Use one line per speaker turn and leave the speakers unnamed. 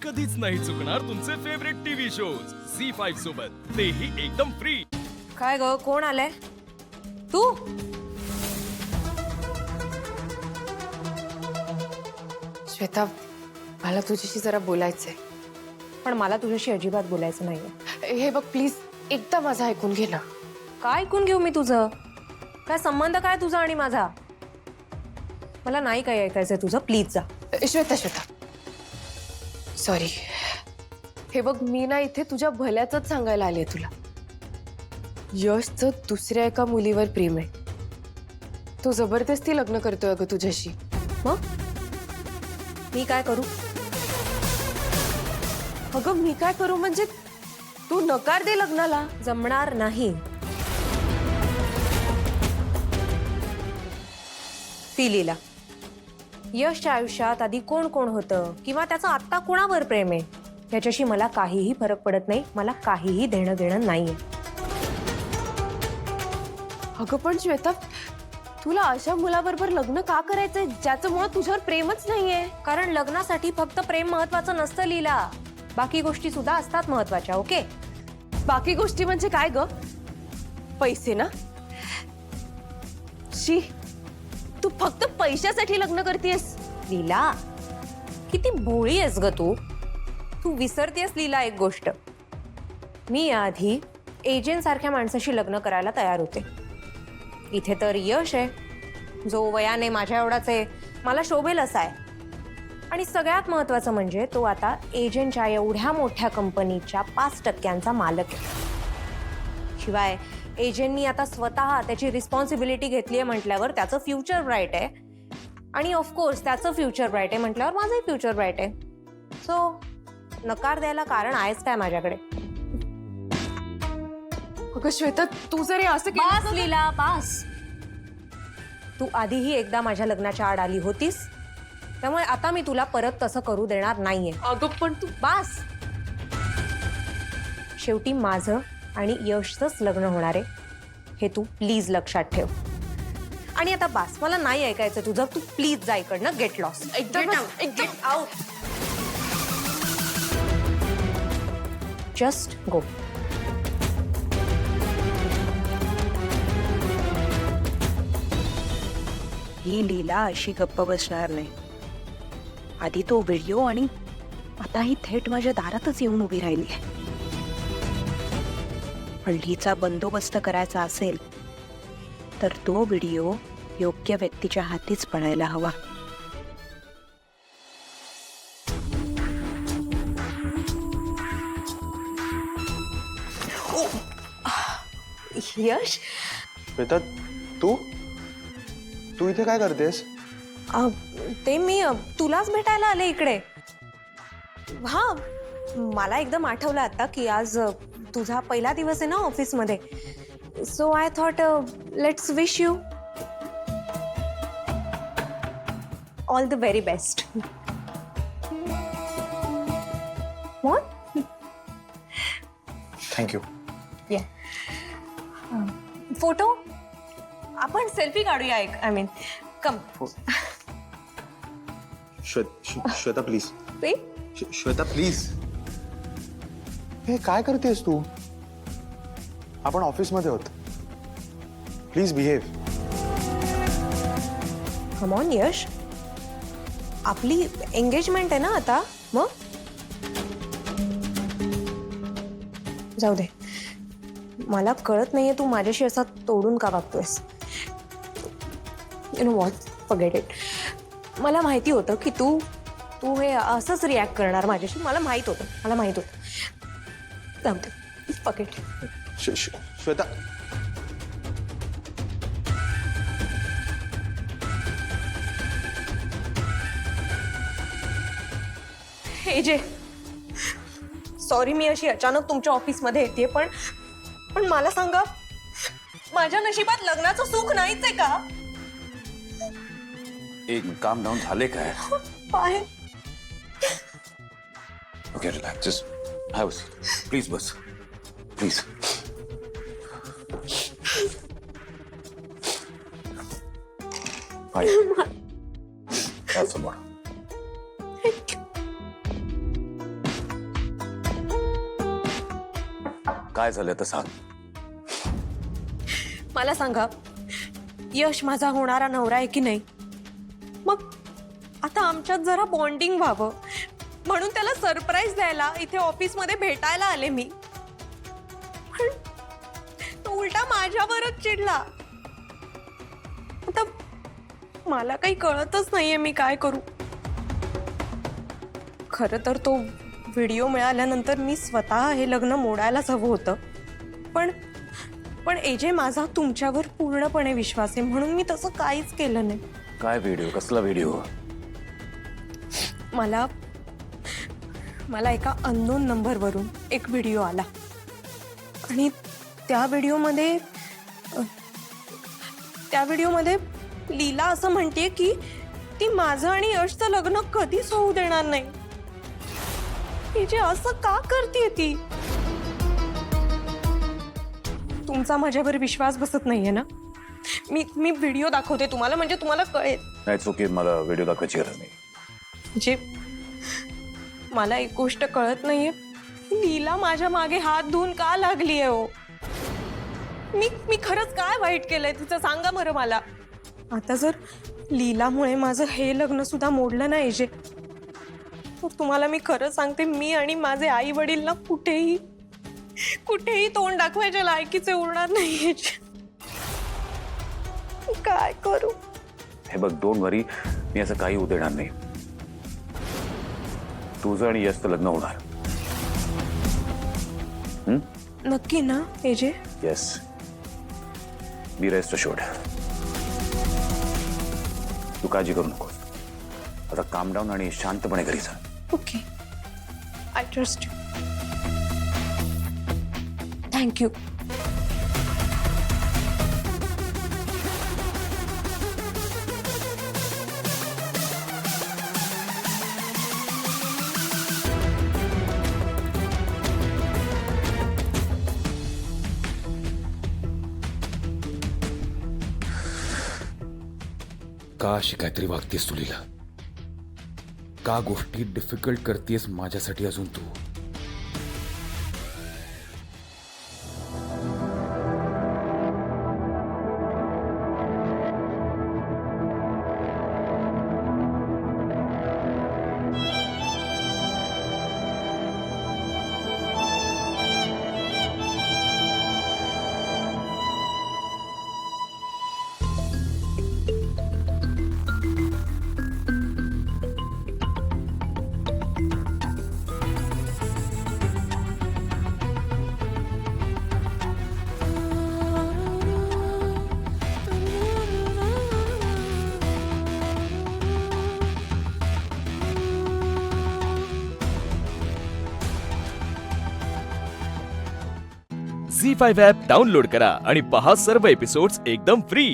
कधीच नाही चुकणार तुमचे फेवरेट टीव्ही शोज झी5 सोबत, तेही एकदम फ्री।
काय ग, कोण आलंय? तू?
श्वेता, मला तुझ्याशी जरा बोलायचंय।
पण मला तुझ्याशी अजिबात बोलायचं नाहीये।
हे बघ, प्लीज एकदा माझं ऐकून घे ना।
काय ऐकून घेऊ मी तुझं? काय संबंध काय तुझा आणि माझा? मला नाही काय ऐकायचंय तुझं, प्लीज जा।
श्वेता श्वेता, सॉरी। हे बघ, मी ना इथे तुझ्या भल्याचंच सांगायला आले तुला। यशचं दुसऱ्या एका मुलीवर प्रेम आहे। तो जबरदस्ती लग्न करतोय अगं तुझ्याशी।
मग मी काय करू?
अगं मी काय करू म्हणजे तू नकार दे लग्नाला।
जमणार नाही। ती लीला, यशच्या आयुष्यात आधी कोण कोण होतं किंवा त्याचं आत्ता कोणावर प्रेम आहे याच्याशी मला काहीही फरक पडत नाही। मला काहीही देणं घेणं नाहीये।
अगं पण श्वेता, तुला अशा मुलाबरोबर लग्न का करायचंय ज्याचं मुळात तुझ्यावर प्रेमच नाहीये?
कारण लग्नासाठी फक्त प्रेम महत्वाचं नसतं लीला, बाकी गोष्टी सुद्धा असतात महत्वाच्या। ओके,
बाकी गोष्टी म्हणजे काय ग? पैसे ना? शी, तू फक्त पैशासाठी लग्न करतेस?
लीला, किती भोळी आहेस ग तू। तू विसरतेस लीला एक गोष्ट, मी याआधी एजंट सारख्या माणसाशी लग्न करायला तयार होते। इथे तर यश आहे जो वयाने माझ्या एवढाच आहे, मला शोभेल असा आहे। आणि सगळ्यात महत्वाचं म्हणजे तो आता एजंटच्या एवढ्या मोठ्या कंपनीच्या 5% मालक आहे। शिवाय एजंटनी आता स्वतः त्याची रिस्पॉन्सिबिलिटी घेतली आहे म्हटल्यावर त्याचं फ्युचर ब्राईट आहे। आणि ऑफकोर्स त्याचं फ्युचर ब्राईट आहे म्हटल्यावर माझंही फ्युचर ब्राईट आहे। सो नकार द्यायला कारण आहेच काय माझ्याकडे?
अगं श्वेता, तू जरी असं
बास
केलं
लीला, बास। तू आधीही एकदा माझ्या लग्नाच्या आड आली होतीस, त्यामुळे आता मी तुला परत तसं करू देणार नाहीये।
अगं पण तू
बास। शेवटी माझं आणि यशचंच लग्न होणार आहे हे तू प्लीज लक्षात ठेव। आणि आता बास, मला नाही ऐकायचं तुझं। तू प्लीज जा इकडनं, गेट लॉस्ट।
एकदम
आउट, जस्ट गो।
ही लीला अशी गप्प बसणार नाही। आधी तो व्हिडिओ आणि आता ही थेट माझ्या दारातच येऊन उभी राहिली आहे। हल्लीचा बंदोबस्त करायचा असेल तर तो व्हिडिओ योग्य व्यक्तीच्या हातीच पडायला हवा।
यश,
श्वेता, तू तू इथे काय करतेस?
ते मी तुलाच भेटायला आले इकडे। हा, मला एकदम आठवलं आता की आज तुझा पहिला दिवस आहे ना ऑफिसमध्ये। So I thought let's wish you all the very best. What?
Thank you.
Photo? आपण सेल्फी काढूया एक, I mean come.
Shweta please,
ते
श्वेता प्लीज। हे काय करतेस तू? आपण ऑफिसमध्ये आहोत, प्लीज बिहेव।
कम ऑन यश, आपली एंगेजमेंट आहे ना आता। मग जाऊ दे, मला कळत नाहीये तू माझ्याशी असा तोडून का वागतोयस। You know what, forget it. मला माहिती होतं की तू हे असंच रिॲक्ट करणार माझ्याशी। मला माहित होतं। जाऊ दे, फॉरगेट इट।
श्वेता,
हे जे सॉरी, मी अशी अचानक तुमच्या ऑफिसमध्ये येते, पण मला सांगा, माझ्या नशिबात लग्नाचं सुख नाहीच आहे का?
एक काम डाऊन झाले काय?
आहे।
Okay, relax, just have a seat, please bus, please. Have some more. काय झालं तर सांग.
मला सांगा, यश माझा होणारा नवरा आहे की नाही? मग आता आमच्यात जरा बॉन्डिंग व्हावं म्हणून त्याला सरप्राईज द्यायला इथे ऑफिसमध्ये भेटायला आले मी. पण तो उलटा माझ्यावरच चिडला. आता मला काही कळतच नाहीये मी काय करू. खरं तर तो व्हिडिओ मिळाल्यानंतर मी स्वतः हे लग्न मोडायलाच हवं होतं. पण एजे, माझा तुमच्यावर पूर्णपणे विश्वास आहे म्हणून मी तसं काहीच केलं नाही.
काय व्हिडिओ? कसला व्हिडिओ?
मला एका अननोन नंबरवरून एक व्हिडिओ आला आणि त्या व्हिडिओमध्ये लीला असं म्हणते की ती माझं आणि यशचं लग्न कधीच होऊ देणार नाही. एजे, असं का करते ती? तुमचा माझ्यावर विश्वास बसत नाहीये ना? मी व्हिडिओ दाखवते तुम्हाला, म्हणजे तुम्हाला कळेल.
नाही, चुकी, मला व्हिडिओ दाखवायची गरज नाही.
म्हणजे मला एक गोष्ट कळत नाहीये, लीला माझ्या मागे हात धुवून का लागली आहे हो? मी खरंच काय वाईट केलंय तिचं, सांगा बरं मला. आता जर लीलामुळे माझं हे लग्न सुद्धा मोडलं नाही जे, तर तुम्हाला मी खरं सांगते, मी आणि माझे आई वडील ना कुठेही तोंड दाखवायच्या लायकीचे उरणार नाहीये. काय करू?
हे बघ, डोंट वरी, मी असं काही होऊ देणार नाही. तुझं आणि यशचं लग्न होणार.
नक्की ना एजे?
येस, बी रेस्ट अश्योर्ड. तू काळजी करू नकोस. आता काम डाऊन आणि शांतपणे घरी जा.
Okay, I trust you. Thank you.
का अशी काहीतरी वागतेस तू लीला? का गोष्टी डिफिकल्ट करतेस माझ्यासाठी अजून तू? झी5 ॲप डाउनलोड करा आणि पहा सर्व एपिसोड्स एकदम फ्री.